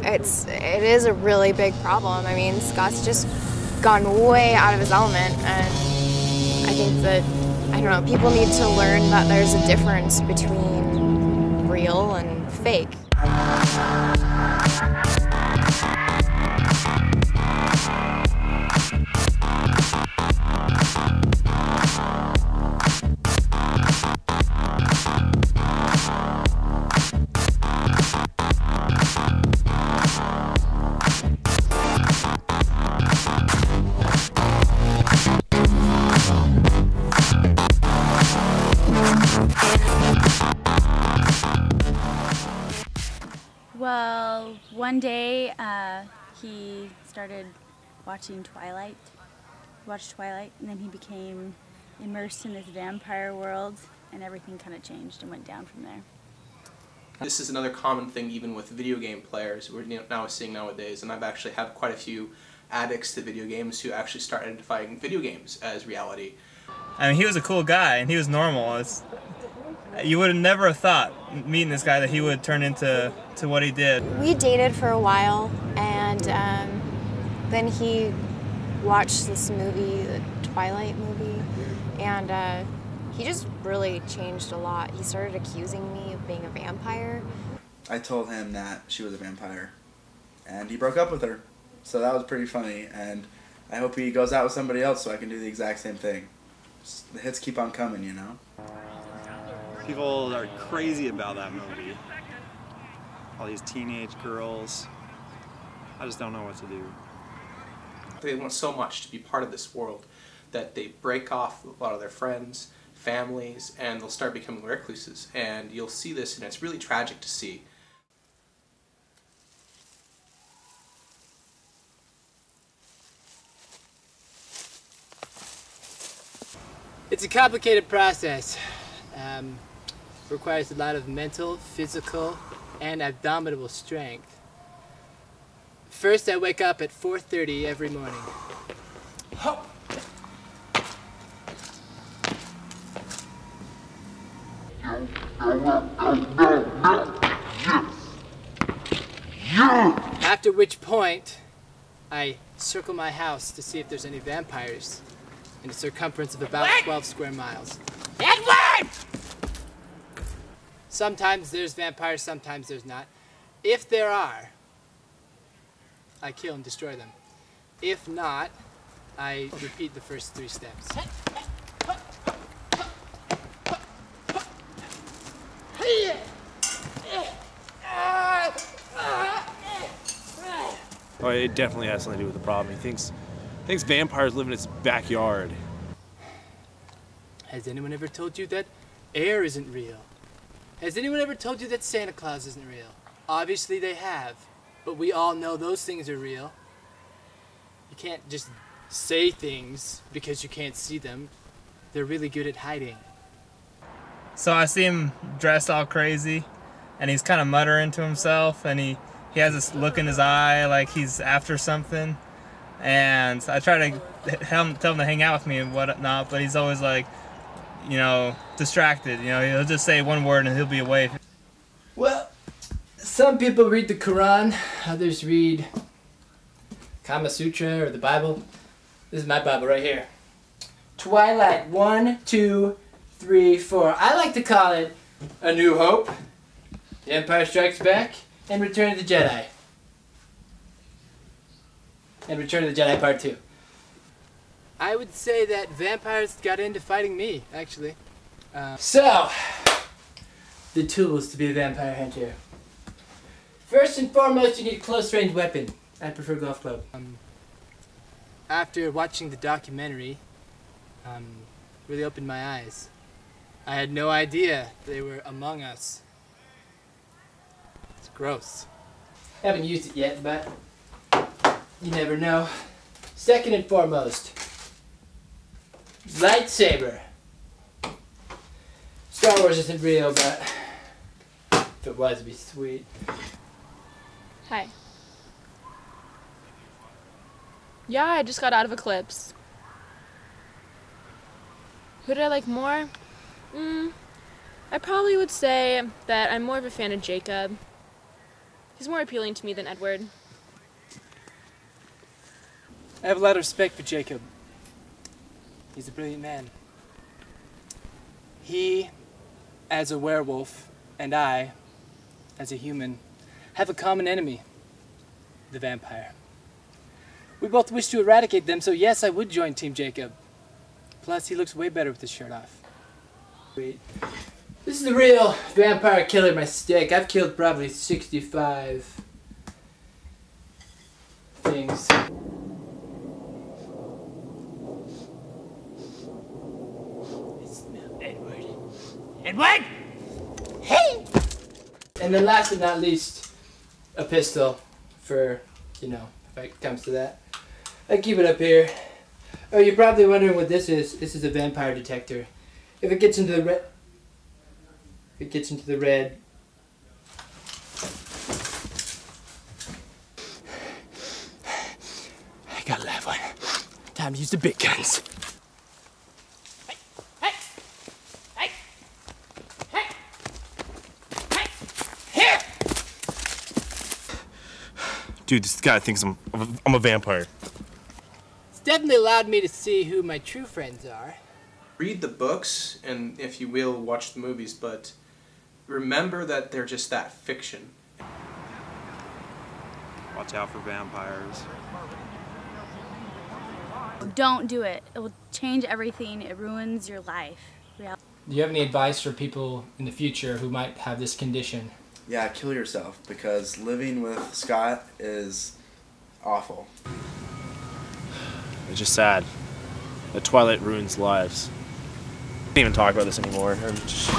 it is a really big problem. I mean, Scott's just gone way out of his element, and I think that, I don't know, people need to learn that there's a difference between real and fake. Well, one day he started watching Twilight. He watched Twilight, and then he became immersed in this vampire world, and everything kind of changed and went down from there. This is another common thing even with video game players we're now seeing nowadays, and I've actually had quite a few addicts to video games who actually start identifying video games as reality. I mean, he was a cool guy, and he was normal. You would have never thought, meeting this guy, that he would turn into what he did. We dated for a while, and then he watched this movie, the Twilight movie, and he just really changed a lot. He started accusing me of being a vampire. I told him that she was a vampire, and he broke up with her. So that was pretty funny, and I hope he goes out with somebody else so I can do the exact same thing. Just, the hits keep on coming, you know? People are crazy about that movie. All these teenage girls. I just don't know what to do. They want so much to be part of this world that they break off a lot of their friends, families, and they'll start becoming recluses. And you'll see this, and it's really tragic to see. It's a complicated process. Requires a lot of mental, physical, and abdominal strength. First, I wake up at 4:30 every morning. After which point, I circle my house to see if there's any vampires in a circumference of about 12 square miles. Edward! Sometimes there's vampires, sometimes there's not. If there are, I kill and destroy them. If not, I repeat the first 3 steps. Oh, it definitely has something to do with the problem. He thinks vampires live in his backyard. Has anyone ever told you that air isn't real? Has anyone ever told you that Santa Claus isn't real? Obviously they have, but we all know those things are real. You can't just say things because you can't see them. They're really good at hiding. So I see him dressed all crazy, and he's kind of muttering to himself, and he has this look in his eye like he's after something. And I try to tell him to hang out with me and whatnot, but he's always like, you know, distracted. You know, he'll just say one word and he'll be away. Well, some people read the Quran, others read Kama Sutra or the Bible. This is my Bible right here. Twilight 1, 2, 3, 4. I like to call it A New Hope, The Empire Strikes Back, and Return of the Jedi. And Return of the Jedi Part 2. I would say that vampires got into fighting me, actually. So, the tools to be a vampire hunter. First and foremost, you need a close-range weapon. I prefer golf club. After watching the documentary, really opened my eyes. I had no idea they were among us. It's gross. Haven't used it yet, but you never know. Second and foremost, lightsaber. Star Wars isn't real, but if it was, it'd be sweet. Hi. Yeah, I just got out of Eclipse. Who did I like more? I probably would say that I'm more of a fan of Jacob. He's more appealing to me than Edward. I have a lot of respect for Jacob. He's a brilliant man. He, as a werewolf, and I, as a human, have a common enemy, the vampire. We both wish to eradicate them, so yes, I would join Team Jacob. Plus, he looks way better with his shirt off. Wait. This is the real vampire killer, my stick. I've killed probably 65 things. Edward! Hey! And then last but not least, a pistol for, you know, if it comes to that. I keep it up here. Oh, you're probably wondering what this is. This is a vampire detector. If it gets into the red... If it gets into the red... I got a live one. Time to use the big guns. Dude, this guy thinks I'm a vampire. It's definitely allowed me to see who my true friends are. Read the books, and if you will, watch the movies, but remember that they're just that, fiction. Watch out for vampires. Don't do it. It will change everything. It ruins your life. Do you have any advice for people in the future who might have this condition? Yeah, kill yourself, because living with Scott is awful. It's just sad that Twilight ruins lives. I can't even talk about this anymore. I'm just...